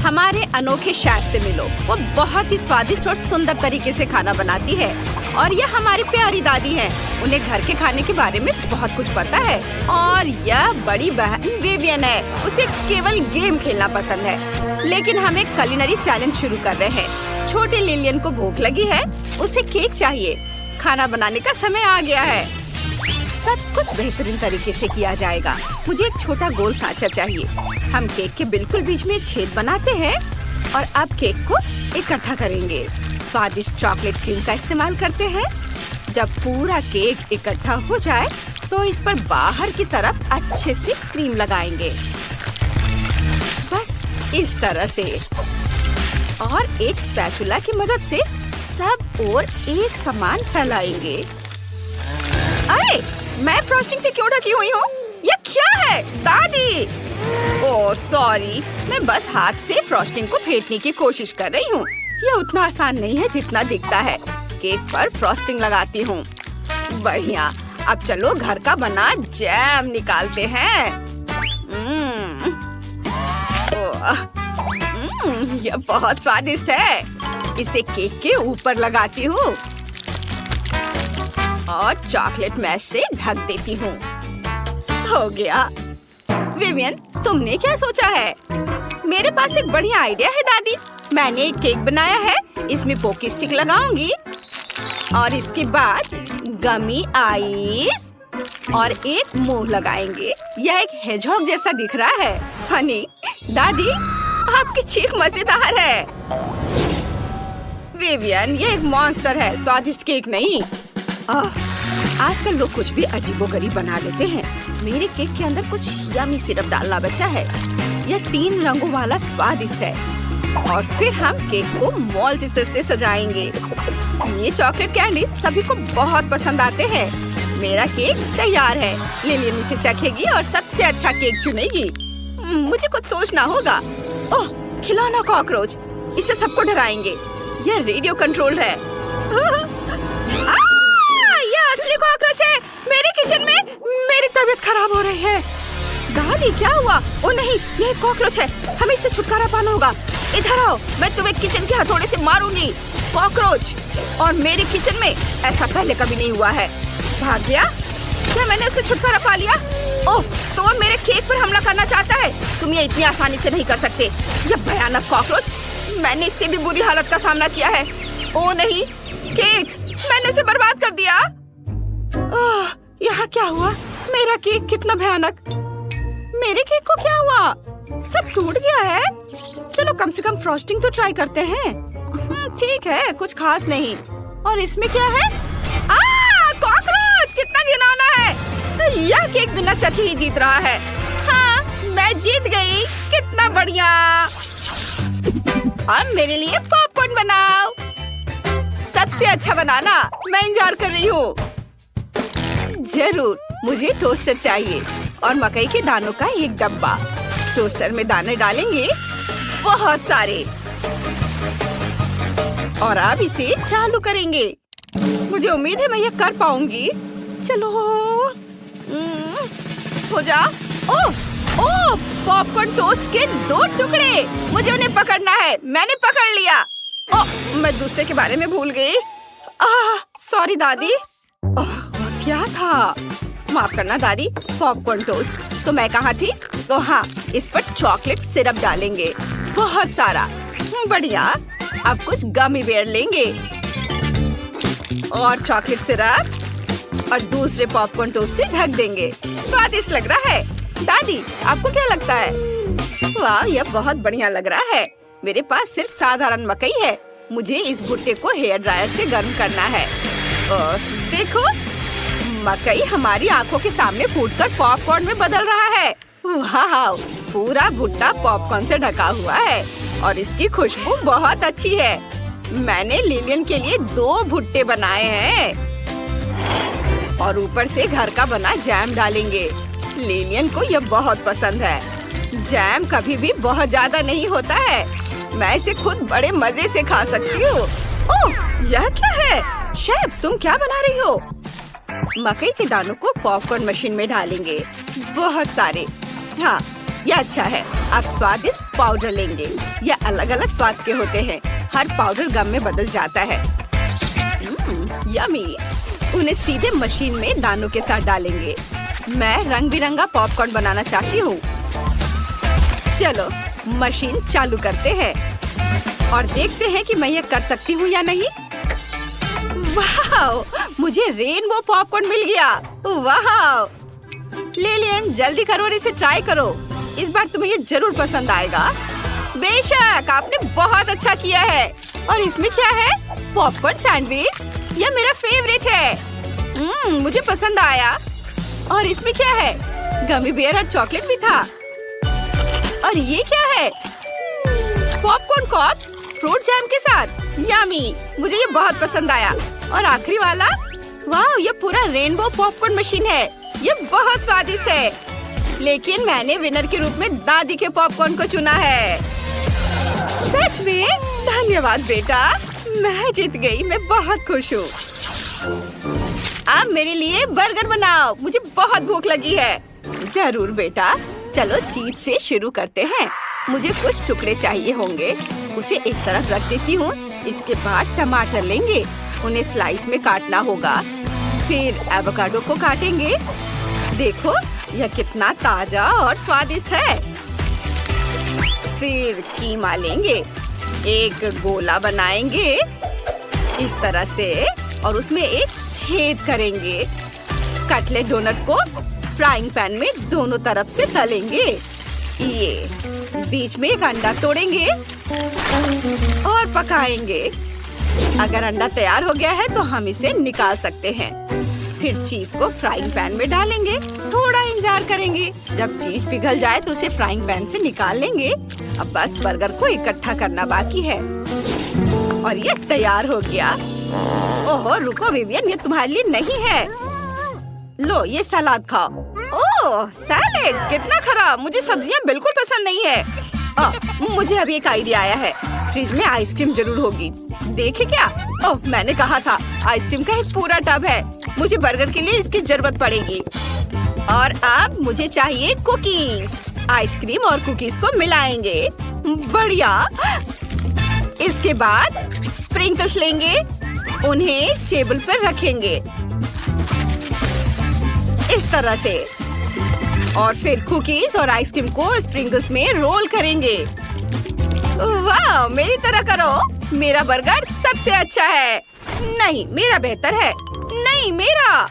हमारे अनोखे शेफ से मिलो। वो बहुत ही स्वादिष्ट और सुंदर तरीके से खाना बनाती है और यह हमारी प्यारी दादी है। उन्हें घर के खाने के बारे में बहुत कुछ पता है। और यह बड़ी बहन विवियन है। उसे केवल गेम खेलना पसंद है। लेकिन हम एक कुलिनरी चैलेंज शुरू कर रहे हैं। छोटी लिलियन को भूख लगी है। उसे केक चाहिए। खाना बनाने का समय आ गया है। सब कुछ बेहतरीन तरीके से किया जाएगा। मुझे एक छोटा गोल सांचा चाहिए। हम केक के बिल्कुल बीच में एक छेद बनाते हैं और अब केक को इकट्ठा करेंगे। स्वादिष्ट चॉकलेट क्रीम का इस्तेमाल करते हैं। जब पूरा केक इकट्ठा हो जाए तो इस पर बाहर की तरफ अच्छे से क्रीम लगाएंगे, बस इस तरह से। और एक स्पैचुला की मदद से सब ओर एक समान फैलाएंगे। अरे, मैं फ्रॉस्टिंग से क्यों ढकी हुई हूँ? यह क्या है दादी? ओह सॉरी, मैं बस हाथ से फ्रॉस्टिंग को फेंटने की कोशिश कर रही हूँ। यह उतना आसान नहीं है जितना दिखता है। केक पर फ्रॉस्टिंग लगाती हूँ। बढ़िया, अब चलो घर का बना जैम निकालते हैं। यह बहुत स्वादिष्ट है। इसे केक के ऊपर लगाती हूँ और चॉकलेट मैश से ढक देती हूँ। हो गया। विवियन, तुमने क्या सोचा है? मेरे पास एक बढ़िया आइडिया है दादी। मैंने एक केक बनाया है। इसमें पोकी स्टिक लगाऊंगी और इसके बाद गमी आइस और एक मुंह लगाएंगे। यह एक हेजहॉग जैसा दिख रहा है। फनी। दादी, आपकी चीख मजेदार है। विवियन, ये एक मॉन्स्टर है, स्वादिष्ट केक नहीं। आजकल लोग कुछ भी अजीबोगरीब बना देते हैं। मेरे केक के अंदर कुछ यमी सिरप डालना बचा है। यह 3 रंगों वाला स्वादिष्ट है। और फिर हम केक को मॉल्टिसर से सजाएंगे। ये चॉकलेट कैंडी सभी को बहुत पसंद आते हैं। मेरा केक तैयार है। लिलियन इसे चखेगी और सबसे अच्छा केक चुनेगी। मुझे कुछ सोचना होगा। ओह, खिलौना कॉकरोच। इसे सबको डराएंगे। यह रेडियो कंट्रोल है। यह असली कॉकरोच है। मेरे किचन में मेरी तबीयत खराब हो रही है। दादी, क्या हुआ? ओ नहीं, यह कॉकरोच है। हमें इससे छुटकारा पाना होगा। इधर आओ, मैं तुम्हें किचन के हथौड़े से मारूंगी। कॉकरोच और मेरे किचन में ऐसा पहले कभी नहीं हुआ है। भाग गया? क्या मैंने उससे छुटकारा पा लिया? ओह, तो वो मेरे केक पर हमला करना चाहता है। तुम ये इतनी आसानी से नहीं कर सकते। यह भयानक कॉकरोच, मैंने इससे भी बुरी हालत का सामना किया है। ओ नहीं, केक, मैंने उसे बर्बाद कर दिया। यहाँ क्या हुआ? मेरा केक कितना भयानक। मेरे केक को क्या हुआ? सब टूट गया है। चलो कम से कम फ्रॉस्टिंग तो ट्राई करते हैं। ठीक है, कुछ खास नहीं। और इसमें क्या है? कॉकरोच, कितना घिनौना है। यह केक बिना चखे ही जीत रहा है। हाँ, मैं जीत गई। कितना बढ़िया। अब मेरे लिए पॉपकॉर्न बनाओ। सबसे अच्छा बनाना। मैं इंतजार कर रही हूँ। जरूर, मुझे टोस्टर चाहिए और मकई के दानों का एक डब्बा। टोस्टर में दाने डालेंगे, बहुत सारे। और अब इसे चालू करेंगे। मुझे उम्मीद है मैं यह कर पाऊंगी। चलो, हो जा। ओह, पॉपकॉर्न टोस्ट के 2 टुकड़े। मुझे उन्हें पकड़ना है। मैंने पकड़ लिया। ओह, मैं दूसरे के बारे में भूल गई। सॉरी दादी। क्या था? माफ करना दादी। Popcorn toast. तो मैं कहाँ थी? तो हाँ, इस पर चॉकलेट सिरप डालेंगे, बहुत सारा। बढ़िया। अब कुछ गमी बेयर लेंगे और चॉकलेट सिरप और दूसरे पॉपकॉर्न टोस्ट से ढक देंगे। स्वादिष्ट लग रहा है। दादी, आपको क्या लगता है? वाह, यह बहुत बढ़िया लग रहा है। मेरे पास सिर्फ साधारण मकई है। मुझे इस भुट्टे को हेयर ड्रायर से गर्म करना है। और देखो, मकई हमारी आंखों के सामने फूटकर पॉपकॉर्न में बदल रहा है। वाह, पूरा भुट्टा पॉपकॉर्न से ढका हुआ है और इसकी खुशबू बहुत अच्छी है। मैंने लिलियन के लिए 2 भुट्टे बनाए हैं और ऊपर से घर का बना जैम डालेंगे। लिलियन को यह बहुत पसंद है। जैम कभी भी बहुत ज्यादा नहीं होता है। मैं इसे खुद बड़े मजे से खा सकती हूँ। ओह, यह क्या है? शेफ, तुम क्या बना रही हो? मकई के दानों को पॉपकॉर्न मशीन में डालेंगे, बहुत सारे। हाँ, यह अच्छा है। अब स्वादिष्ट पाउडर लेंगे। ये अलग अलग स्वाद के होते हैं। हर पाउडर गम में बदल जाता है। यम्मी। उन्हें सीधे मशीन में दानों के साथ डालेंगे। मैं रंग बिरंगा पॉपकॉर्न बनाना चाहती हूँ। चलो मशीन चालू करते हैं और देखते हैं कि मैं ये कर सकती हूँ या नहीं। वाह, मुझे रेनबो पॉपकॉर्न मिल गया। वाह लिलियन, जल्दी करो और इसे ट्राई करो। इस बार तुम्हें ये जरूर पसंद आएगा। बेशक, आपने बहुत अच्छा किया है। और इसमें क्या है? Popcorn sandwich. यह मेरा फेवरेट है। मुझे पसंद आया। और इसमें क्या है? गमी बेयर और चॉकलेट भी था। और ये क्या है? पॉपकॉर्न कॉर्प्स फ्रूट जैम के साथ। यम्मी, मुझे ये बहुत पसंद आया। और आखिरी वाला, वाह, ये पूरा रेनबो पॉपकॉर्न मशीन है। ये बहुत स्वादिष्ट है। लेकिन मैंने विनर के रूप में दादी के पॉपकॉर्न को चुना है। सच में? धन्यवाद बेटा, मैं जीत गई। मैं बहुत खुश हूँ। अब मेरे लिए बर्गर बनाओ, मुझे बहुत भूख लगी है। जरूर बेटा, चलो चीज से शुरू करते हैं। मुझे कुछ टुकड़े चाहिए होंगे। उसे एक तरफ रख देती हूँ। इसके बाद टमाटर लेंगे, उन्हें स्लाइस में काटना होगा। फिर एवोकाडो को काटेंगे। देखो यह कितना ताजा और स्वादिष्ट है। फिर कीमा लेंगे, एक गोला बनाएंगे इस तरह से और उसमें एक छेद करेंगे। कटलेट डोनट को फ्राइंग पैन में दोनों तरफ से तलेंगे। ये बीच में एक अंडा तोड़ेंगे और पकाएंगे। अगर अंडा तैयार हो गया है तो हम इसे निकाल सकते हैं। फिर चीज को फ्राइंग पैन में डालेंगे। थोड़ा इंतजार करेंगे। जब चीज पिघल जाए तो उसे फ्राइंग पैन से निकाल लेंगे। अब बस बर्गर को इकट्ठा करना बाकी है और ये तैयार हो गया। ओहो रुको विवियन, ये तुम्हारे लिए नहीं है। लो ये सलाद खाओ। ओह सैलेड, कितना खराब। मुझे सब्जियां बिल्कुल पसंद नहीं है। मुझे अभी एक आइडिया आया है। फ्रिज में आइसक्रीम जरूर होगी। देखे क्या? ओह मैंने कहा था, आइसक्रीम का एक पूरा टब है। मुझे बर्गर के लिए इसकी जरूरत पड़ेगी। और अब मुझे चाहिए कुकीज। आइसक्रीम और कुकीज को मिलाएंगे। बढ़िया। इसके बाद स्प्रिंकल्स लेंगे, उन्हें टेबल पर रखेंगे इस तरह से। और फिर कुकीज और आइसक्रीम को स्प्रिंकल्स में रोल करेंगे। वाह, मेरी तरह करो। मेरा बर्गर सबसे अच्छा है। नहीं, मेरा बेहतर है। नहीं, मेरा।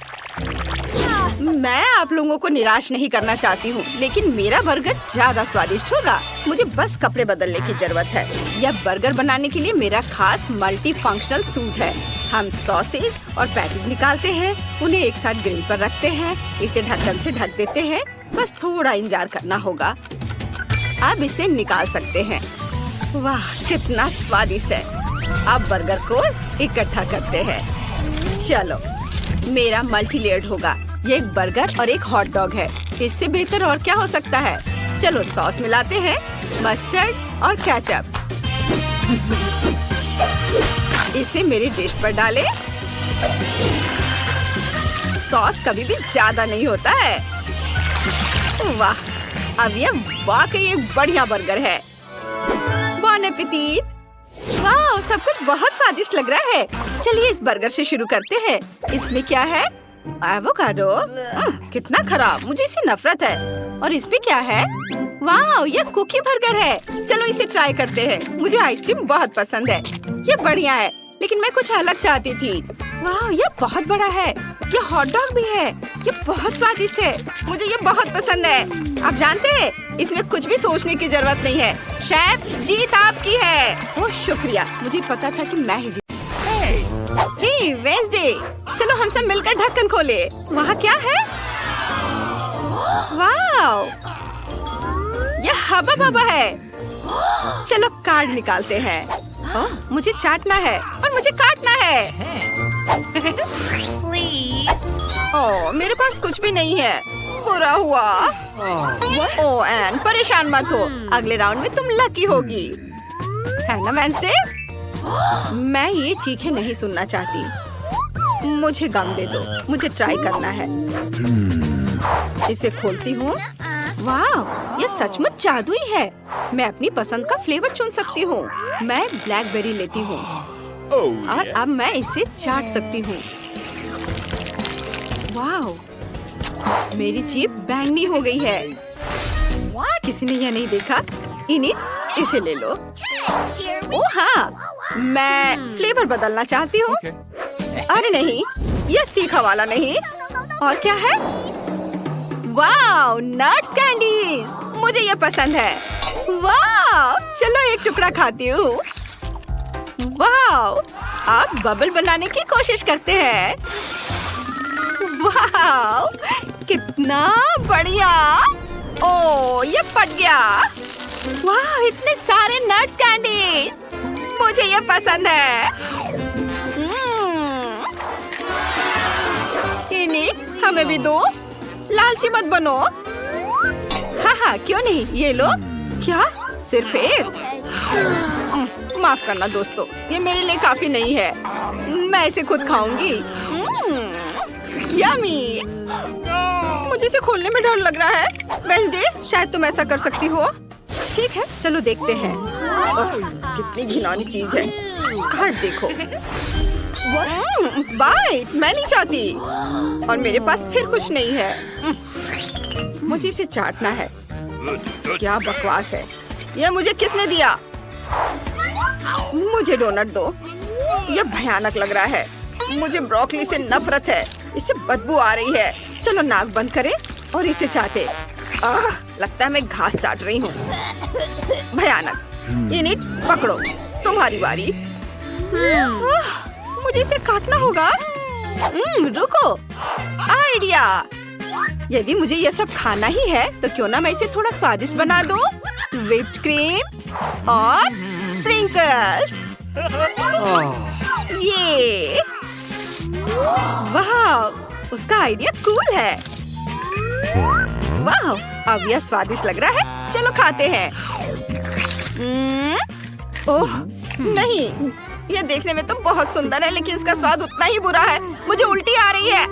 मैं आप लोगों को निराश नहीं करना चाहती हूँ, लेकिन मेरा बर्गर ज्यादा स्वादिष्ट होगा। मुझे बस कपड़े बदलने की जरूरत है। यह बर्गर बनाने के लिए मेरा खास मल्टी फंक्शनल सूट है। हम सॉसेज और पैटीज निकालते हैं, उन्हें एक साथ ग्रिल पर रखते हैं। इसे ढक्कन से ढक देते हैं। बस थोड़ा इंतजार करना होगा। अब इसे निकाल सकते हैं। वाह, कितना स्वादिष्ट है। अब बर्गर को इकट्ठा करते हैं। चलो, मेरा मल्टी लेयर्ड होगा। ये एक बर्गर और एक हॉट डॉग है। इससे बेहतर और क्या हो सकता है। चलो सॉस मिलाते हैं, मस्टर्ड और केचप। इसे मेरी डिश पर डालें। सॉस कभी भी ज्यादा नहीं होता है। वाह, अब ये वाकई एक बढ़िया बर्गर है। बॉन एपेटीट। वाह, सब कुछ बहुत स्वादिष्ट लग रहा है। चलिए इस बर्गर से शुरू करते हैं। इसमें क्या है? एवोकाडो। कितना खराब, मुझे इससे नफरत है। और इसमें क्या है? वाह, ये कुकी बर्गर है। चलो इसे ट्राई करते हैं। मुझे आइसक्रीम बहुत पसंद है। ये बढ़िया है, लेकिन मैं कुछ अलग चाहती थी। वाह, ये बहुत बड़ा है। ये हॉट डॉग भी है। ये बहुत स्वादिष्ट है। मुझे ये बहुत पसंद है। आप जानते हैं, इसमें कुछ भी सोचने की जरूरत नहीं है। शेफ, जीत आपकी है। ओह शुक्रिया, मुझे पता था कि मैं ही जीत। हे वेंसडे, चलो हम सब मिलकर ढक्कन खोले। वहाँ क्या है? वाह, ये हवा बबा है। चलो कार्ड निकालते हैं। मुझे चाटना है और मुझे काटना है। ओह, मेरे पास कुछ भी नहीं है। बुरा हुआ। ओह एन, परेशान मत हो। अगले राउंड में तुम लकी होगी, है ना वेंसडे? मैं ये चीखें नहीं सुनना चाहती। मुझे गम दे दो, मुझे ट्राई करना है। इसे खोलती हूँ। वाह, ये सचमुच जादुई है। मैं अपनी पसंद का फ्लेवर चुन सकती हूँ। मैं ब्लैकबेरी लेती हूँ और अब मैं इसे चाट सकती हूँ। वाह, मेरी जीभ बैंगनी हो गई है। किसी ने यह नहीं देखा? इनिट, इसे ले लो। ओह हाँ, मैं फ्लेवर बदलना चाहती हूँ। अरे नहीं, यह तीखा वाला नहीं। और क्या है? वाह, नट्स कैंडीज, मुझे ये पसंद है। वाह, चलो एक टुकड़ा खाती हूँ। वाह, आप बबल बनाने की कोशिश करते हैं। वाह, कितना बढ़िया। ओह, ये फट गया। वाह, इतने सारे नट्स कैंडीज, मुझे ये पसंद है। इनिट, हमें भी दो। लालची मत बनो। हाँ हाँ, क्यों नहीं, ये लो। क्या, सिर्फ एक? माफ करना दोस्तों, ये मेरे लिए काफी नहीं है। मैं इसे खुद खाऊंगी। यम्मी। मुझे इसे खोलने में डर लग रहा है। वेंसडे, शायद तुम ऐसा कर सकती हो। ठीक है, चलो देखते हैं। कितनी घिनौनी चीज है। कार्ड देखो। बाइट, मैं नहीं चाहती। और मेरे पास फिर कुछ नहीं है। मुझे इसे चाटना है। क्या बकवास है। यह मुझे किसने दिया? मुझे डोनट दो। यह भयानक लग रहा है। मुझे ब्रोकली से नफरत है। इससे बदबू आ रही है। चलो नाक बंद करें और इसे चाटे। लगता है मैं घास चाट रही हूँ। भयानक। इनिट, पकड़ो, तुम्हारी बारी। मुझे इसे काटना होगा। रुको, आइडिया। यदि मुझे ये सब खाना ही है तो क्यों ना मैं इसे थोड़ा स्वादिष्ट बना दूं। व्हिप्ड क्रीम और स्प्रिंकल्स। ये वाह, उसका आइडिया कूल है। वाह, अब यह स्वादिष्ट लग रहा है। चलो खाते हैं। ओह नहीं, यह देखने में तो बहुत सुंदर है, लेकिन इसका स्वाद उतना ही बुरा है। मुझे उल्टी आ रही है।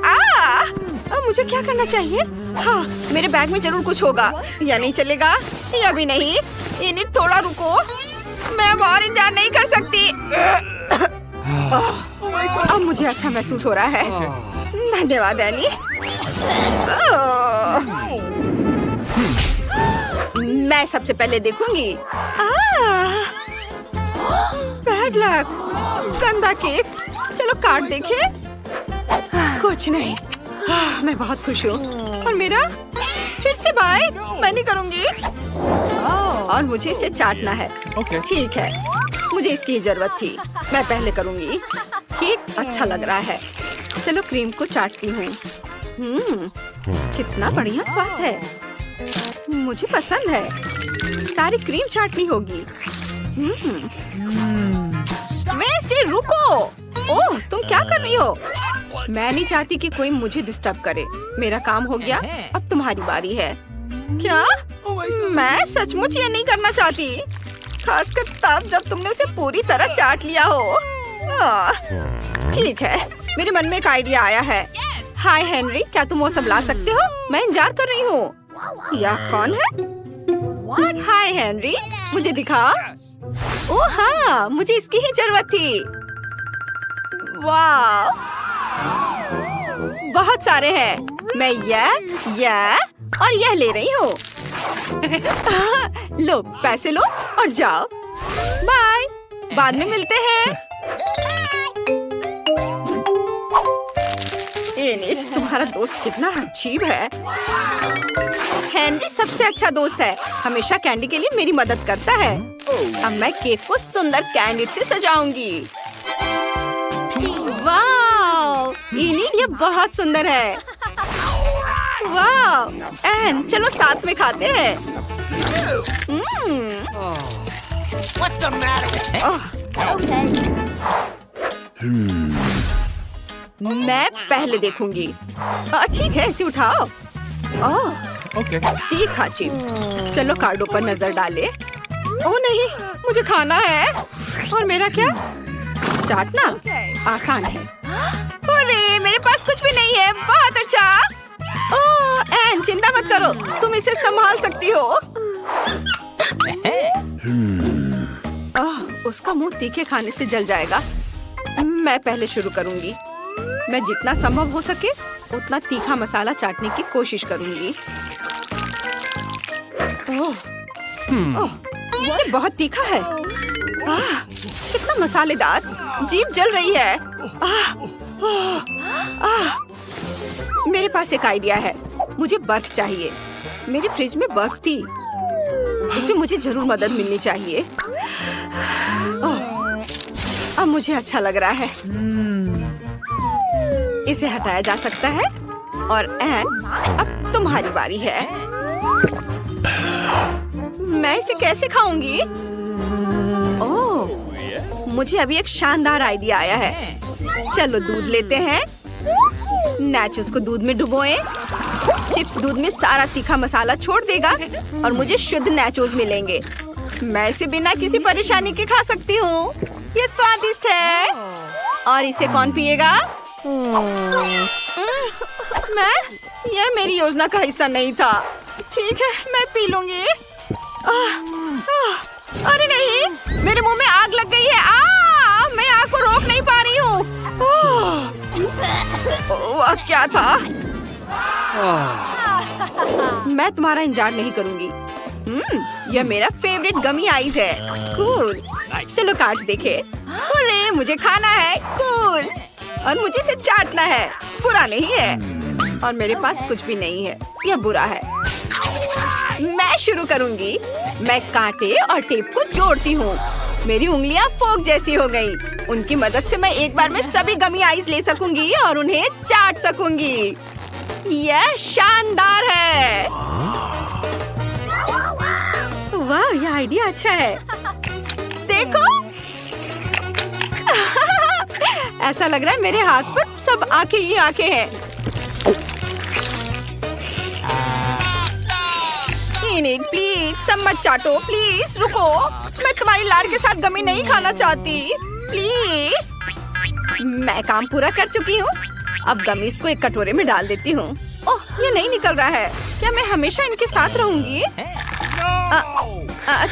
अब मुझे क्या करना चाहिए? हाँ, मेरे बैग में जरूर कुछ होगा। या नहीं चलेगा, या भी नहीं। इन्हें थोड़ा रुको, मैं अब और इंतजार नहीं कर सकती। अब मुझे अच्छा महसूस हो रहा है। धन्यवाद एनी। मैं सबसे पहले देखूंगी। बैड लक, गंदा केक। चलो कार्ड देखें। कुछ नहीं। मैं बहुत खुश हूँ। और मेरा फिर से बाय। मैं नहीं करूँगी। और मुझे इसे चाटना है। ठीक है, मुझे इसकी जरूरत थी। मैं पहले करूँगी। केक अच्छा लग रहा है। चलो क्रीम को चाटती हूँ। कितना बढ़िया स्वाद है। मुझे पसंद है। सारी क्रीम चाटनी होगी। वेंसडे, रुको। ओह, तुम क्या कर रही हो? मैं नहीं चाहती कि कोई मुझे डिस्टर्ब करे। मेरा काम हो गया, अब तुम्हारी बारी है। क्या? मैं सचमुच ये नहीं करना चाहती, खासकर तब जब तुमने उसे पूरी तरह चाट लिया हो। ठीक है, मेरे मन में एक आइडिया आया है। हाय हेनरी, क्या तुम वो सब ला सकते हो? मैं इंतजार कर रही हूँ। यह कौन है? हाय हेनरी, मुझे दिखा। ओह हाँ, मुझे इसकी ही जरूरत थी। वाह, बहुत सारे हैं। मैं यह और यह ले रही हूँ। लो, पैसे लो और जाओ। बाय, बाद में मिलते हैं। एनिट, तुम्हारा दोस्त कितना अजीब है। हेनरी सबसे अच्छा दोस्त है। हमेशा कैंडी के लिए मेरी मदद करता है। अब मैं केक को सुंदर कैंडी से सजाऊंगी। वाह, एनिट, ये बहुत सुंदर है। वाह, एन, चलो साथ में खाते हैं। What's the matter? मैं पहले देखूंगी। ठीक है, इसे उठाओ। तीखा चिप। चलो कार्डों पर नजर डाले। ओह नहीं, मुझे खाना है। और मेरा क्या? चाटना आसान है। अरे, मेरे पास कुछ भी नहीं है। बहुत अच्छा। ओह एन, चिंता मत करो, तुम इसे संभाल सकती हो। उसका मुंह तीखे खाने से जल जाएगा। मैं पहले शुरू करूंगी। मैं जितना संभव हो सके उतना तीखा मसाला चाटने की कोशिश करूंगी। ओह, ये बहुत तीखा है। कितना मसालेदार, जीभ जल रही है। मेरे पास एक आइडिया है। मुझे बर्फ चाहिए। मेरे फ्रिज में बर्फ थी। इसे मुझे जरूर मदद मिलनी चाहिए। अब मुझे अच्छा लग रहा है। इसे हटाया जा सकता है। और एन, अब तुम्हारी बारी है। मैं इसे कैसे खाऊंगी? ओह, मुझे अभी एक शानदार आइडिया आया है। चलो दूध लेते हैं। नाचोस को दूध में डुबोएं। चिप्स दूध में सारा तीखा मसाला छोड़ देगा और मुझे शुद्ध नाचोस मिलेंगे। मैं इसे बिना किसी परेशानी के खा सकती हूँ। ये स्वादिष्ट है। और इसे कौन पिएगा? मैं? यह मेरी योजना का हिस्सा नहीं था। ठीक है, मैं पी लूंगी। अरे नहीं, मेरे मुंह में आग लग गई है। मैं आग को रोक नहीं पा रही हूँ। वह क्या था? मैं तुम्हारा इंतजार नहीं करूंगी। यह मेरा फेवरेट गमी आइज है। कूल। चलो कार्ड्स देखे। अरे मुझे खाना है। कूल। और मुझे इसे चाटना है। बुरा नहीं है। और मेरे पास कुछ भी नहीं है। यह बुरा है। मैं शुरू करूंगी। मैं कांटे और टेप को जोड़ती हूँ। मेरी उंगलियां फोक जैसी हो गई। उनकी मदद से मैं एक बार में सभी गमी आइस ले सकूंगी और उन्हें चाट सकूंगी। यह शानदार है। वाह, यह आइडिया अच्छा है। देखो। ऐसा लग रहा है मेरे हाथ पर सब आंखें ही आंखें हैं। प्लीज सब मत चाटो। प्लीज रुको। मैं तुम्हारी लाड़ के साथ गमी नहीं खाना चाहती। प्लीज। मैं काम पूरा कर चुकी हूँ। अब गमीज को एक कटोरे में डाल देती हूँ। ओह, ये नहीं निकल रहा है। क्या मैं हमेशा इनके साथ रहूंगी?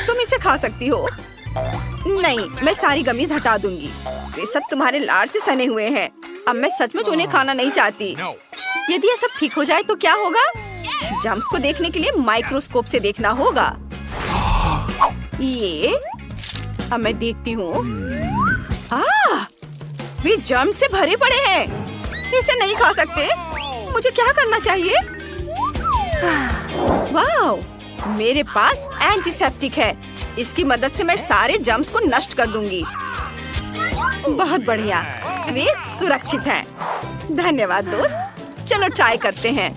तुम इसे खा सकती हो। नहीं, मैं सारी गमीज हटा दूंगी। ये सब तुम्हारे लाड़ से सने हुए हैं। अब मैं सचमुच उन्हें खाना नहीं चाहती। यदि ये सब ठीक हो जाए तो क्या होगा? जम्स को देखने के लिए माइक्रोस्कोप से देखना होगा। ये अब मैं देखती हूँ। वे जम्स से भरे पड़े हैं। इसे नहीं खा सकते। मुझे क्या करना चाहिए? वाह, मेरे पास एंटीसेप्टिक है। इसकी मदद से मैं सारे जम्स को नष्ट कर दूंगी। बहुत बढ़िया, वे सुरक्षित हैं। धन्यवाद दोस्त। चलो ट्राई करते हैं।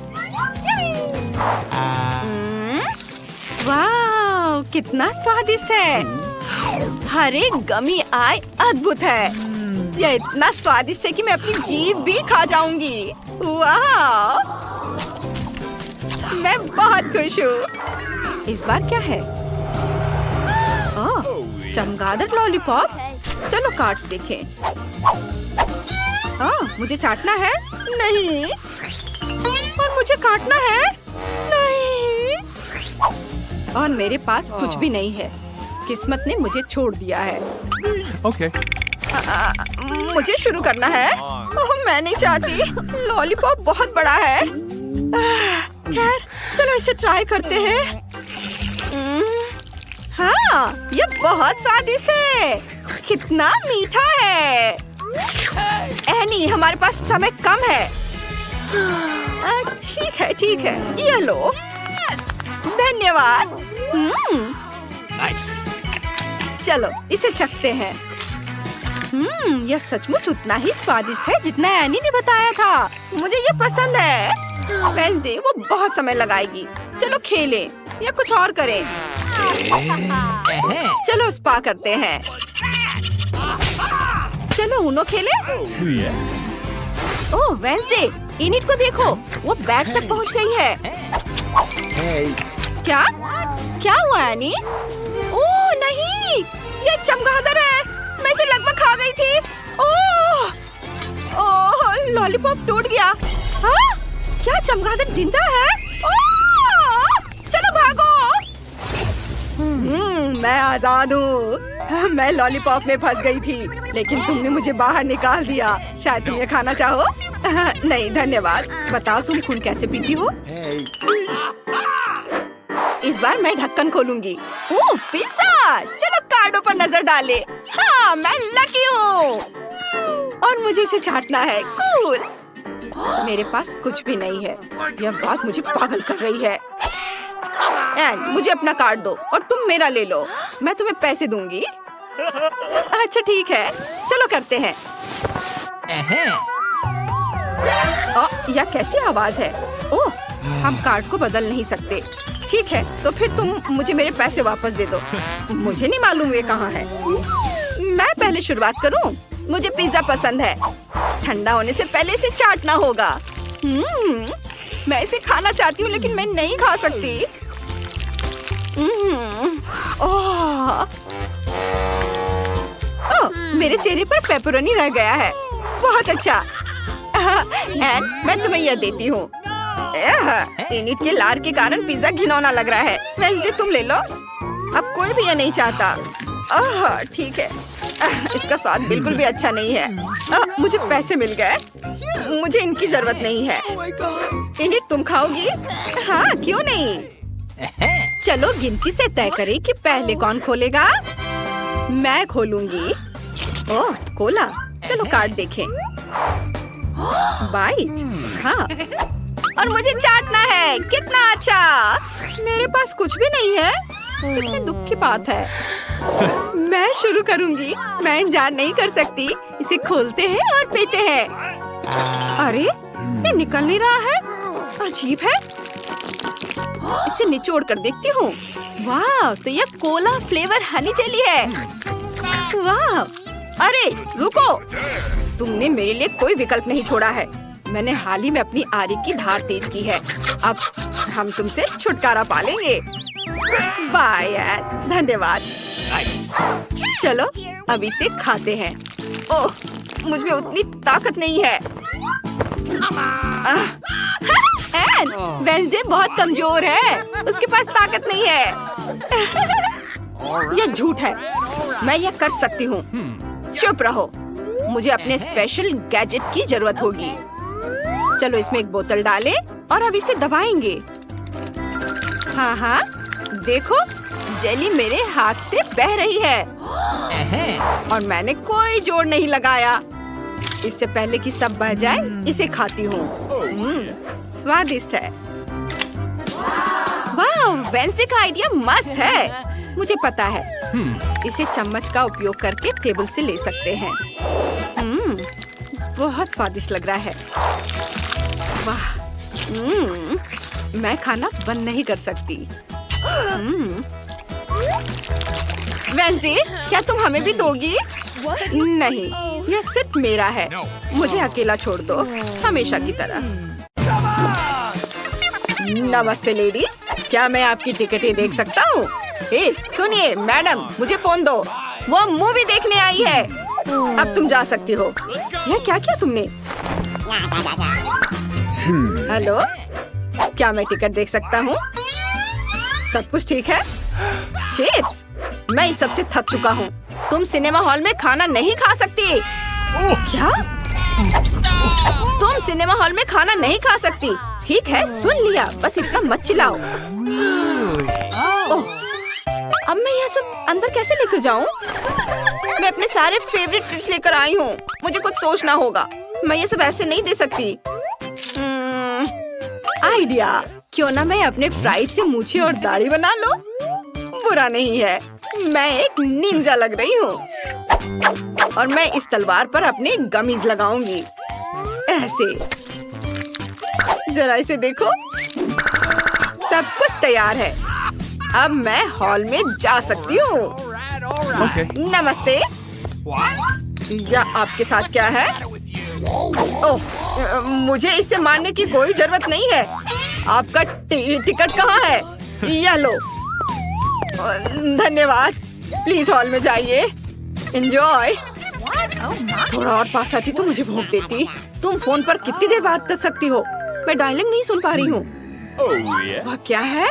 वाह, कितना स्वादिष्ट है। हर एक गमी आय अद्भुत है। यह इतना स्वादिष्ट है कि मैं अपनी जीभ भी खा जाऊंगी। वाह, मैं बहुत खुश हूँ। इस बार क्या है? चमगादड़ लॉलीपॉप। चलो कार्ड्स देखें। मुझे चाटना है? नहीं। और मुझे काटना है? नहीं। और मेरे पास कुछ भी नहीं है। किस्मत ने मुझे छोड़ दिया है। Okay. मुझे शुरू करना है। मैं नहीं चाहती। लॉलीपॉप बहुत बड़ा है। खैर, चलो इसे ट्राई करते हैं। हाँ, ये बहुत स्वादिष्ट है। कितना मीठा है। एनी, हमारे पास समय कम है। ठीक है, ठीक है। ये लो। धन्यवाद। Nice. चलो इसे चखते हैं। यह सचमुच उतना ही स्वादिष्ट है जितना एनी ने बताया था। मुझे ये पसंद है। वेंसडे वो बहुत समय लगाएगी। चलो खेलें या कुछ और करें। चलो स्पा करते हैं। चलो उनो खेलें। ओह वेंसडे, इनिट को देखो, वो बैग तक पहुंच गई है। क्या? क्या हुआ एनी? ओह नहीं, ये चमगादड़ है। मैं इसे लगभग खा गई थी। ओह, लॉलीपॉप टूट गया। हाँ? क्या चमगादड़ जिंदा है? ओह! चलो भागो। मैं आजाद हूँ। मैं लॉलीपॉप में फंस गई थी, लेकिन तुमने मुझे बाहर निकाल दिया। शायद तुम ये खाना चाहो? नहीं धन्यवाद। बताओ तुम खून कैसे पीती हो? इस बार मैं ढक्कन खोलूंगी। ओह पिज़्ज़ा! चलो कार्डों पर नजर डाले। हाँ मैं लकी हूँ और मुझे इसे चाटना है। कूल। मेरे पास कुछ भी नहीं है। यह बात मुझे पागल कर रही है। एन, मुझे अपना कार्ड दो और तुम मेरा ले लो। मैं तुम्हें पैसे दूंगी। अच्छा ठीक है, चलो करते हैं। यह कैसी आवाज है? ओह, हम कार्ड को बदल नहीं सकते। ठीक है, तो फिर तुम मुझे मेरे पैसे वापस दे दो। मुझे नहीं मालूम ये कहाँ है। मैं पहले शुरुआत करूं? मुझे पिज्जा पसंद है। ठंडा होने से पहले इसे चाटना होगा। मैं इसे खाना चाहती हूँ लेकिन मैं नहीं खा सकती। ओह, मेरे चेहरे पर पेपरोनी रह गया है। बहुत अच्छा। एन, मैं तुम्हें यह देती हूँ। इनिट के लार के कारण पिज्जा घिनौना लग रहा है। वैसे तुम ले लो। अब कोई भी यह नहीं चाहता। ठीक है। इसका स्वाद बिल्कुल भी अच्छा नहीं है। मुझे पैसे मिल गए। मुझे इनकी जरूरत नहीं है। इनिट तुम खाओगी? हाँ क्यों नहीं। चलो गिनती से तय करें कि पहले कौन खोलेगा। मैं खोलूंगी। ओह कोला। चलो कार्ड देखें। बाइट। हाँ और मुझे चाटना है। कितना अच्छा। मेरे पास कुछ भी नहीं है। कितने दुख की बात है। मैं शुरू करूंगी। मैं इंतजार नहीं कर सकती। इसे खोलते हैं और पीते हैं। अरे ये निकल नहीं रहा है। अजीब है। इसे निचोड़ कर देखती हूँ। वाह, तो यह कोला फ्लेवर हनी जेली है। वाह, अरे रुको, तुमने मेरे लिए कोई विकल्प नहीं छोड़ा है। मैंने हाल ही में अपनी आरी की धार तेज की है। अब हम तुमसे छुटकारा पालेंगे। बाय यार, धन्यवाद। चलो अब इसे खाते हैं। ओह, मुझ में उतनी ताकत नहीं है। एन, वेंसडे बहुत कमजोर है। उसके पास ताकत नहीं है। यह झूठ है। मैं यह कर सकती हूँ। चुप रहो। मुझे अपने स्पेशल गैजेट की जरूरत होगी। चलो इसमें एक बोतल डालें और अब इसे दबाएंगे। हाँ हाँ, देखो जेली मेरे हाथ से बह रही है और मैंने कोई जोर नहीं लगाया। इससे पहले कि सब बह जाए, इसे खाती हूँ। स्वादिष्ट है। वाह, वेंसडे का आइडिया मस्त है। मुझे पता है। इसे चम्मच का उपयोग करके टेबल से ले सकते हैं। बहुत स्वादिष्ट लग रहा है। वाह, मैं खाना बंद नहीं कर सकती। वेंसडे, क्या तुम हमें भी दोगी? नहीं, यह सिर्फ मेरा है। मुझे अकेला छोड़ दो, हमेशा की तरह। नमस्ते लेडीज, क्या मैं आपकी टिकटें देख सकता हूँ? सुनिए मैडम, मुझे फोन दो। वो मूवी देखने आई है। अब तुम जा सकती हो। यह क्या किया तुमने? हेलो, क्या मैं टिकट देख सकता हूँ? सब कुछ ठीक है? चिप्स, मैं इस सबसे थक चुका हूँ। तुम सिनेमा हॉल में खाना नहीं खा सकती। क्या? तुम सिनेमा हॉल में खाना नहीं खा सकती। ठीक है, सुन लिया। बस इतना मत चिल्लाओ। ओह, अब मैं यह सब अंदर कैसे लेकर जाऊँ? मैं अपने सारे फेवरेट ट्रीट्स लेकर आई हूँ। मुझे कुछ सोचना होगा। मैं ये सब ऐसे नहीं दे सकती। आइडिया, क्यों ना मैं अपने फ्राइज से मूछें और दाढ़ी बना लो। बुरा नहीं है। मैं एक निंजा लग रही हूँ और मैं इस तलवार पर अपने गमीज लगाऊंगी। ऐसे। जरा इसे देखो। सब कुछ तैयार है। अब मैं हॉल में जा सकती हूँ। नमस्ते। या आपके साथ क्या है? ओह, मुझे इसे मारने की कोई जरूरत नहीं है। आपका टिकट कहाँ है? यह लो। धन्यवाद। प्लीज हॉल में जाइए। एंजॉय। थोड़ा और पास आती तो मुझे भूख देती। तुम फोन पर कितनी देर बात कर सकती हो? मैं डायलॉग नहीं सुन पा रही हूँ। Oh yeah. वह क्या है?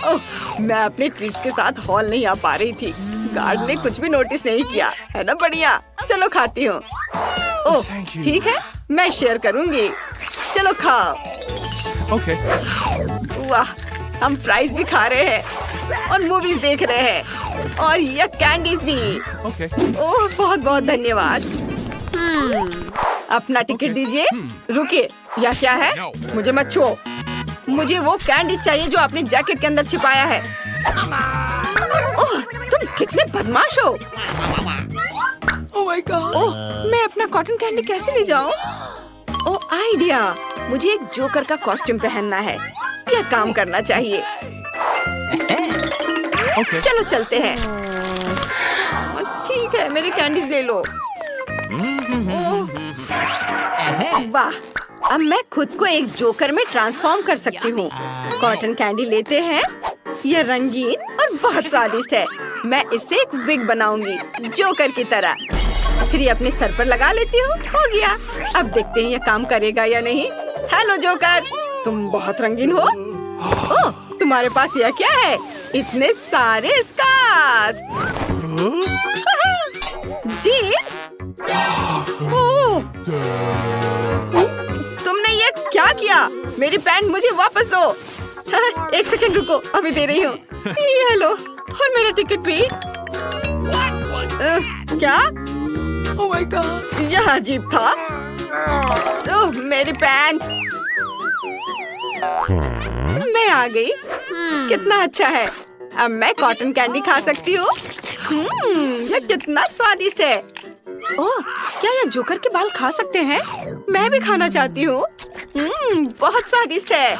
ओह, मैं अपने ट्रीट्स के साथ हॉल नहीं आ पा रही थी। गार्ड ने कुछ भी नोटिस नहीं किया, है ना बढ़िया? चलो खाती हूँ। ओह, Thank you. ठीक है, मैं शेयर करूँगी। चलो खाओ। Okay. वाह, हम फ्राइज भी खा रहे हैं और मूवीज देख रहे हैं और ये कैंडीज भी। Okay. ओह, बहुत बहुत धन्यवाद। अपना टिकट Okay. दीजिए। रुकिए, यह क्या है? No. मुझे मत छुओ। मुझे वो कैंडी चाहिए जो आपने जैकेट के अंदर छिपाया है। ओह, तुम कितने बदमाश हो। Oh my God. ओह, मैं अपना कॉटन कैंडी कैसे ले जाऊं? ओह, आइडिया। मुझे एक जोकर का कॉस्ट्यूम पहनना है। यह काम करना चाहिए। Okay. चलो चलते हैं। ठीक है, मेरे कैंडीज ले लो। ओह, वाह, अब मैं खुद को एक जोकर में ट्रांसफॉर्म कर सकती हूँ। कॉटन कैंडी लेते हैं। यह रंगीन और बहुत स्वादिष्ट है। मैं इससे एक विग बनाऊंगी, जोकर की तरह। फिर ये अपने सर पर लगा लेती हूँ। हो गया। अब देखते हैं यह काम करेगा या नहीं। हेलो जोकर, तुम बहुत रंगीन हो। ओह, तुम्हारे पास यह क्या है? इतने सारे स्कार्स। जीन्स? ओह, तुमने ये क्या किया? मेरी पैंट मुझे वापस दो। एक सेकंड रुको, अभी दे रही हूँ। ये लो, और मेरा टिकट भी। क्या? Oh my God. यह अजीब था। ओह, मेरी पैंट। मैं आ गई। कितना अच्छा है। अब मैं कॉटन कैंडी खा सकती हूँ। यह कितना स्वादिष्ट है। ओह, क्या यह जोकर के बाल खा सकते हैं? मैं भी खाना चाहती हूँ। बहुत स्वादिष्ट है।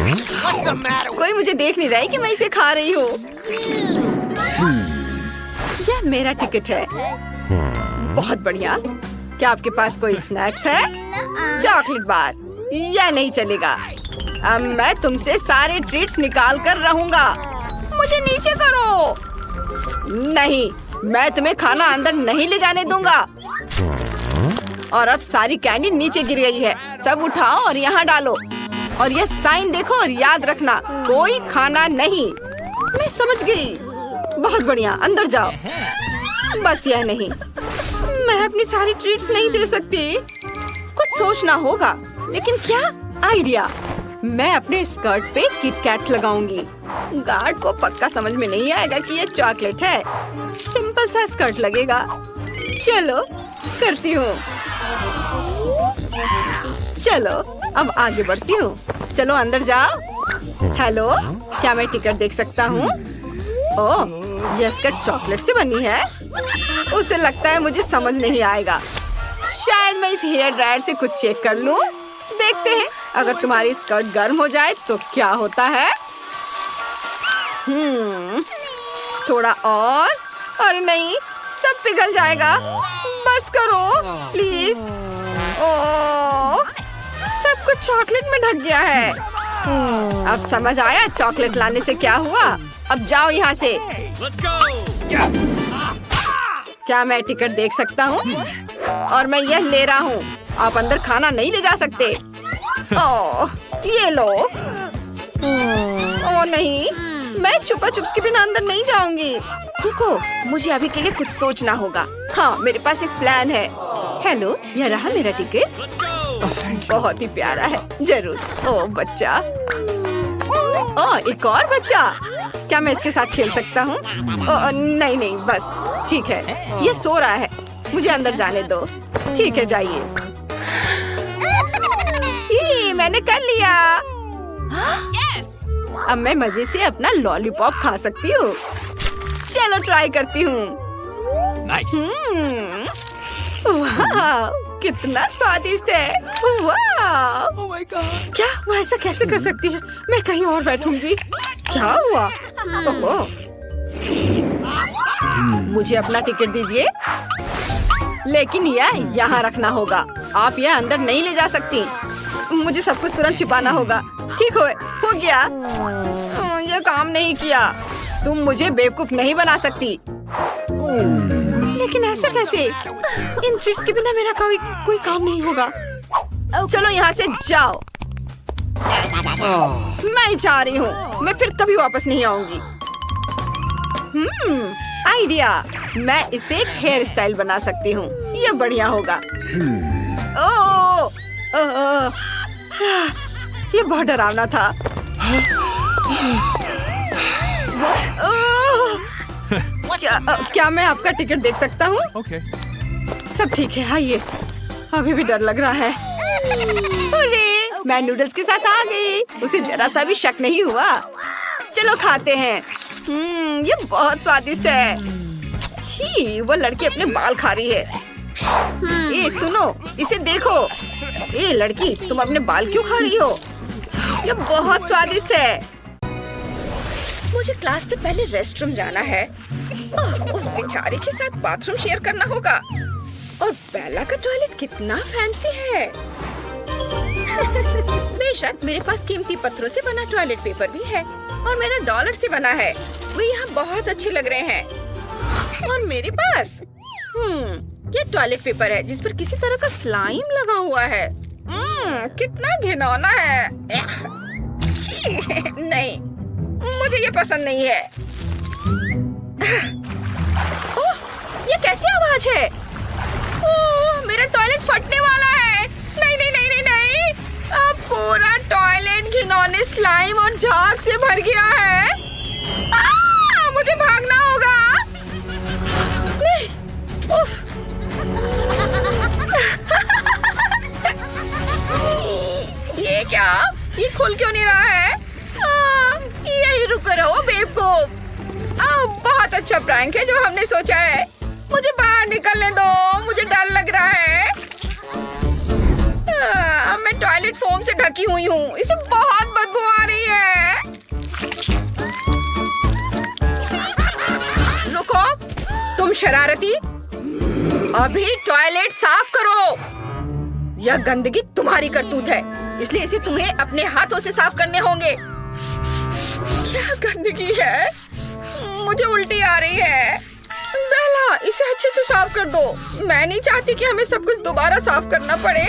What's the matter with कोई मुझे देख नहीं रहा है कि मैं इसे खा रही हूँ। यह मेरा टिकट है। बहुत बढ़िया। क्या आपके पास कोई स्नैक्स है? Chocolate bar. यह नहीं चलेगा। अब मैं तुमसे सारे ट्रीट्स निकाल कर रहूंगा। मुझे नीचे करो। नहीं, मैं तुम्हें खाना अंदर नहीं ले जाने दूंगा। और अब सारी कैंडी नीचे गिर गई है। सब उठाओ और यहाँ डालो। और यह साइन देखो और याद रखना, कोई खाना नहीं। मैं समझ गई। बहुत बढ़िया, अंदर जाओ। बस यह नहीं, मैं अपनी सारी ट्रीट्स नहीं दे सकती। कुछ सोचना होगा। लेकिन क्या? आइडिया। मैं अपने स्कर्ट पे किटकैट्स लगाऊंगी। गार्ड को पक्का समझ में नहीं आएगा कि ये चॉकलेट है। सिंपल सा स्कर्ट लगेगा। चलो करती हूँ। चलो अब आगे बढ़ती हूँ। चलो अंदर जाओ। हेलो, क्या मैं टिकट देख सकता हूँ? ओह, यह स्कर्ट चॉकलेट से बनी है। उसे लगता है मुझे समझ नहीं आएगा। शायद मैं इस हेयर ड्रायर से कुछ चेक कर लूँ। देखते हैं, अगर तुम्हारी स्कर्ट गर्म हो जाए तो क्या होता है। थोड़ा और। अरे नहीं, सब पिघल जाएगा। बस करो प्लीज। ओह, सब कुछ चॉकलेट में ढक गया है। अब समझ आया चॉकलेट लाने से क्या हुआ। अब जाओ यहाँ से। Let's go. क्या मैं टिकट देख सकता हूँ? और मैं यह ले रहा हूँ। आप अंदर खाना नहीं ले जा सकते। ओह, ये लो। ओह नहीं, मैं छुपा चुप्स के बिना अंदर नहीं जाऊंगी। रुको, मुझे अभी के लिए कुछ सोचना होगा। हाँ, मेरे पास एक प्लान है। हेलो, यह रहा मेरा टिकट। Let's go. बहुत ही प्यारा है। जरूर। ओह बच्चा। ओह, एक और बच्चा। क्या मैं इसके साथ खेल सकता हूँ? ओह नहीं नहीं, बस ठीक है। ये सो रहा है। मुझे अंदर जाने दो। ठीक है, जाइए। ये मैंने कर लिया। अब मैं मजे से अपना लॉलीपॉप खा सकती हूँ। चलो ट्राई करती हूँ। Nice. वाह, कितना स्वादिष्ट है। वाह, Oh my God. क्या वो ऐसा कैसे कर सकती है? मैं कहीं और बैठूंगी। क्या हुआ? ओह, मुझे अपना टिकट दीजिए। लेकिन यह यहाँ रखना होगा। आप यह अंदर नहीं ले जा सकती। मुझे सब कुछ तुरंत छिपाना होगा। ठीक हो गया। यह काम नहीं किया। तुम मुझे बेवकूफ नहीं बना सकती। लेकिन ऐसा कैसे? इन ट्रीट्स के बिना मेरा कोई काम नहीं होगा। चलो यहाँ से जाओ। मैं जा रही हूँ। मैं फिर कभी वापस नहीं आऊंगी। आइडिया। मैं इसे एक हेयर स्टाइल बना सकती हूँ। ये बढ़िया होगा। ओह, ये बहुत डरावना था। क्या मैं आपका टिकट देख सकता हूँ? Okay. सब ठीक है, आइए। अभी भी डर लग रहा है। अरे, मैं नूडल्स के साथ आ गई। उसे जरा सा भी शक नहीं हुआ। चलो खाते हैं। ये बहुत स्वादिष्ट है। छी, वो लड़की अपने बाल खा रही है। ए, सुनो, इसे देखो। ए लड़की, तुम अपने बाल क्यों खा रही हो? ये बहुत स्वादिष्ट है। मुझे क्लास से पहले रेस्टरूम जाना है। उस बेचारे के साथ बाथरूम शेयर करना होगा। और बेला का टॉयलेट कितना फैंसी है। बेशक मेरे पास कीमती पत्थरों से बना टॉयलेट पेपर भी है और मेरा डॉलर से बना है। वो यहाँ बहुत अच्छे लग रहे हैं। और मेरे पास ये टॉयलेट पेपर है जिस पर किसी तरह का स्लाइम लगा हुआ है। कितना घिनौना है। नहीं, मुझे ये पसंद नहीं है। ओह, ये कैसी आवाज है? ओह, मेरा टॉयलेट फटने वाला है। नहीं नहीं नहीं नहीं नहीं। अब पूरा टॉयलेट घिनौने स्लाइम और झाग से भर गया है। मुझे भागना होगा। नहीं, उफ। ये क्या? ये खुल क्यों नहीं रहा है? यही रुक रहो बेवकूफ। बहुत अच्छा प्रैंक है जो हमने सोचा है। मुझे बाहर निकलने दो, मुझे डर लग रहा है। मैं टॉयलेट फोम से ढकी हुई हूँ। इसे बहुत बदबू आ रही है। रुको, तुम शरारती। अभी टॉयलेट साफ करो। यह गंदगी तुम्हारी करतूत है, इसलिए इसे तुम्हें अपने हाथों से साफ करने होंगे। क्या गंदगी है? मुझे उल्टी आ रही है। बेला, इसे अच्छे से साफ कर दो। मैं नहीं चाहती कि हमें सब कुछ दोबारा साफ करना पड़े।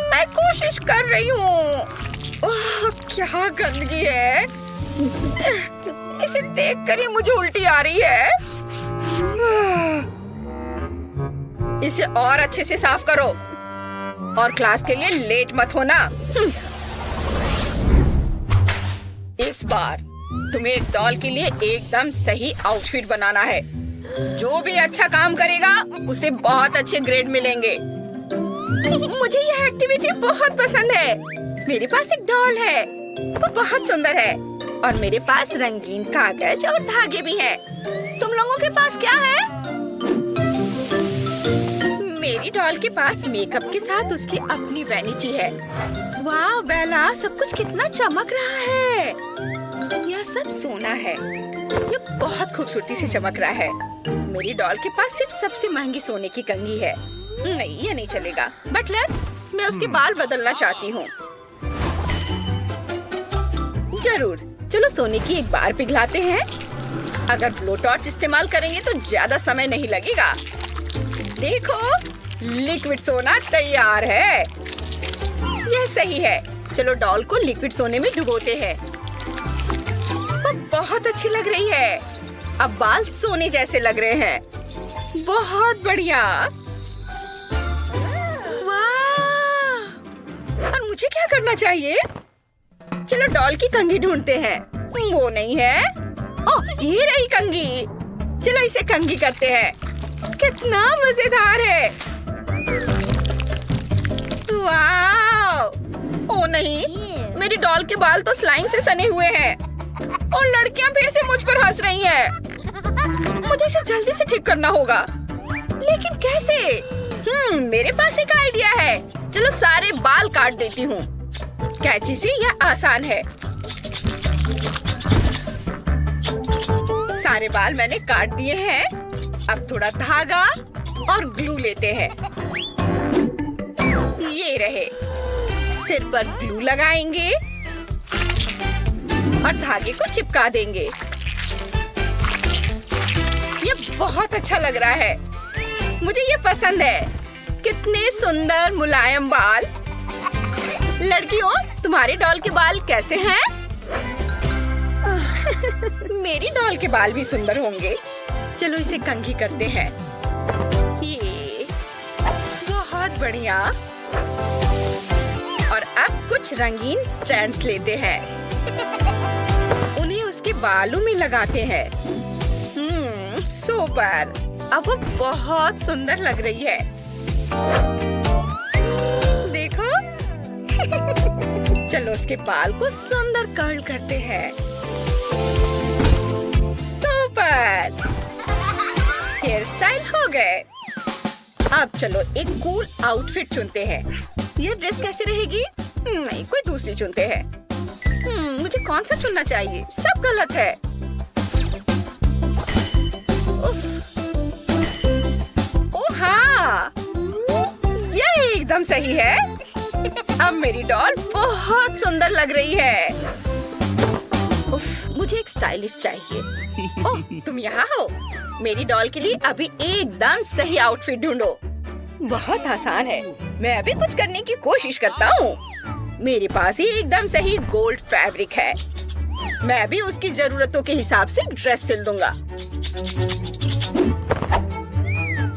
मैं कोशिश कर रही हूँ। क्या गंदगी है। इसे देखकर ही मुझे उल्टी आ रही है। इसे और अच्छे से साफ करो और क्लास के लिए लेट मत होना। इस बार तुम्हें एक डॉल के लिए एकदम सही आउटफिट बनाना है। जो भी अच्छा काम करेगा उसे बहुत अच्छे ग्रेड मिलेंगे। मुझे यह एक्टिविटी बहुत पसंद है। मेरे पास एक डॉल है, वो बहुत सुंदर है और मेरे पास रंगीन कागज और धागे भी हैं। तुम लोगों के पास क्या है? मेरी डॉल के पास मेकअप के साथ उसकी अपनी वैनिटी है। वाह बेला, सब कुछ कितना चमक रहा है। यह सब सोना है। यह बहुत खूबसूरती से चमक रहा है। मेरी डॉल के पास सिर्फ सबसे महंगी सोने की कंघी है। नहीं, ये नहीं चलेगा। बटलर, मैं उसके बाल बदलना चाहती हूँ। जरूर, चलो सोने की एक बार पिघलाते हैं। अगर ब्लो टॉर्च इस्तेमाल करेंगे तो ज्यादा समय नहीं लगेगा। देखो, लिक्विड सोना तैयार है। यह सही है। चलो डॉल को लिक्विड सोने में डुबोते हैं। वो बहुत अच्छी लग रही है। अब बाल सोने जैसे लग रहे हैं। बहुत बढ़िया। वाह! और मुझे क्या करना चाहिए? चलो डॉल की कंघी ढूंढते हैं। वो नहीं है। ओह, ये रही कंघी। चलो इसे कंघी करते हैं। कितना मजेदार है। वाह! ओ नहीं, मेरी डॉल के बाल तो स्लाइम से सने हुए हैं और लड़कियां फिर से मुझ पर हंस रही हैं। मुझे इसे जल्दी से ठीक करना होगा, लेकिन कैसे? मेरे पास एक आइडिया है। चलो सारे बाल काट देती हूँ। कैंची से यह आसान है। सारे बाल मैंने काट दिए हैं। अब थोड़ा धागा और ग्लू लेते हैं। ये रहे। सिर पर ग्लू लगाएंगे और धागे को चिपका देंगे। ये बहुत अच्छा लग रहा है। मुझे ये पसंद है। कितने सुंदर मुलायम बाल। लड़कियों, तुम्हारे डॉल के बाल कैसे हैं? मेरी डॉल के बाल भी सुंदर होंगे। चलो इसे कंघी करते हैं। ये बहुत बढ़िया। और अब कुछ रंगीन स्ट्रैंड्स लेते हैं, उन्हें उसके बालों में लगाते हैं। सुपर। अब वो बहुत सुंदर लग रही है। देखो। चलो उसके बाल को सुंदर कर्ल करते हैं। सुपर। हेयर स्टाइल हो गए। अब चलो एक कूल आउटफिट चुनते हैं। ये ड्रेस कैसी रहेगी? नहीं, कोई दूसरी चुनते हैं। मुझे कौन सा चुनना चाहिए? सब गलत है। उफ। ओह हाँ, ये एकदम सही है। अब मेरी डॉल बहुत सुंदर लग रही है। उफ, मुझे एक स्टाइलिश चाहिए। ओह, तुम यहाँ हो? मेरी डॉल के लिए अभी एकदम सही आउटफिट ढूंढो। बहुत आसान है। मैं अभी कुछ करने की कोशिश करता हूँ। मेरे पास ही एकदम सही गोल्ड फैब्रिक है। मैं अभी उसकी जरूरतों के हिसाब से ड्रेस सिल दूंगा।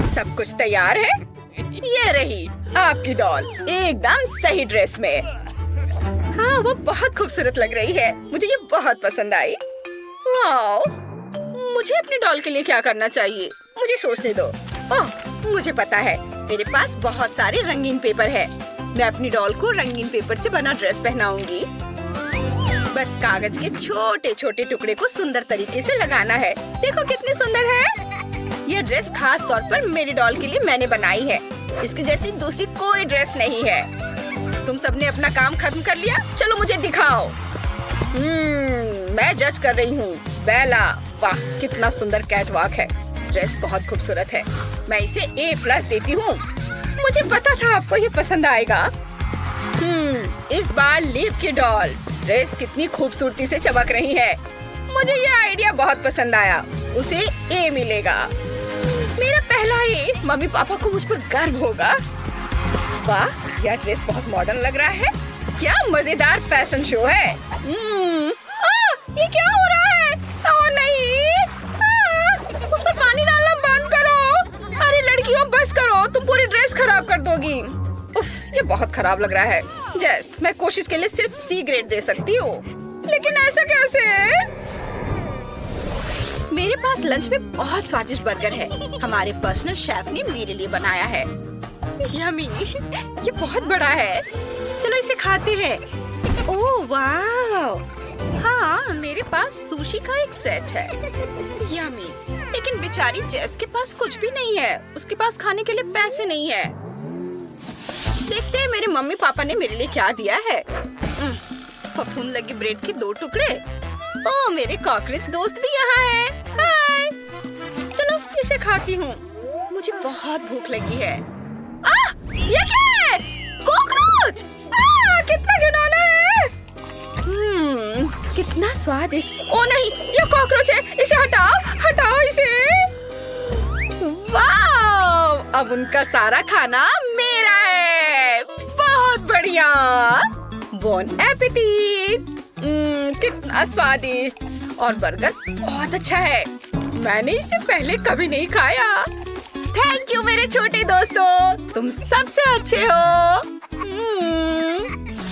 सब कुछ तैयार है। ये रही आपकी डॉल एकदम सही ड्रेस में। हाँ, वो बहुत खूबसूरत लग रही है। मुझे ये बहुत पसंद आई। वाओ, मुझे अपनी डॉल के लिए क्या करना चाहिए? मुझे सोचने दो। ओह, मुझे पता है। मेरे पास बहुत सारे रंगीन पेपर है। मैं अपनी डॉल को रंगीन पेपर से बना ड्रेस पहनाऊंगी। बस कागज के छोटे छोटे टुकड़े को सुंदर तरीके से लगाना है। देखो कितनी सुंदर है। ये ड्रेस खास तौर पर मेरी डॉल के लिए मैंने बनाई है। इसकी जैसी दूसरी कोई ड्रेस नहीं है। तुम सबने अपना काम खत्म कर लिया? चलो मुझे दिखाओ। मैं जज कर रही हूँ। बेला, वाह कितना सुंदर कैटवॉक है। ड्रेस बहुत खूबसूरत है। मैं इसे A+ देती हूँ। मुझे पता था आपको ये पसंद आएगा। इस बार लिव की डॉल ड्रेस कितनी खूबसूरती से चमक रही है। मुझे ये आइडिया बहुत पसंद आया। उसे A मिलेगा। मेरा पहला A। मम्मी पापा को मुझ पर गर्व होगा। वाह, यह ड्रेस बहुत मॉडर्न लग रहा है। क्या मजेदार फैशन शो है। ये क्या हो रहा है? ओह नहीं, उस पर पानी डालना बंद करो। अरे लड़कियों, बस करो, तुम पूरी ड्रेस खराब कर दोगी। उफ, ये बहुत खराब लग रहा है। जैस, मैं कोशिश के लिए सिर्फ C ग्रेड दे सकती हूँ, लेकिन ऐसा कैसे? मेरे पास लंच में बहुत स्वादिष्ट बर्गर है। हमारे पर्सनल शेफ ने मेरे लिए बनाया है। यम्मी, ये बहुत बड़ा है। चलो इसे खाते हैं। ओह वाह, हाँ मेरे पास सुशी का एक सेट है। यम्मी, लेकिन बेचारी जेस के पास कुछ भी नहीं है। उसके पास खाने के लिए पैसे नहीं है। देखते हैं मेरे मम्मी पापा ने मेरे लिए क्या दिया है। फफूंद लगी ब्रेड के 2 टुकड़े। ओह, मेरे कॉकरोच दोस्त भी यहाँ है। हाय, चलो इसे खाती हूँ। मुझे बहुत भूख लगी है। ये क्या है? कॉकरोच! कितना घिनौना है। कितना स्वादिष्ट। ओ नहीं, ये कॉकरोच है। इसे हटाओ, हटाओ इसे। वाह, अब उनका सारा खाना मेरा है। बहुत बढ़िया। Bone appétit. कितना स्वादिष्ट। और बर्गर बहुत अच्छा है। मैंने इसे पहले कभी नहीं खाया। थैंक यू मेरे छोटे दोस्तों, तुम सबसे अच्छे हो।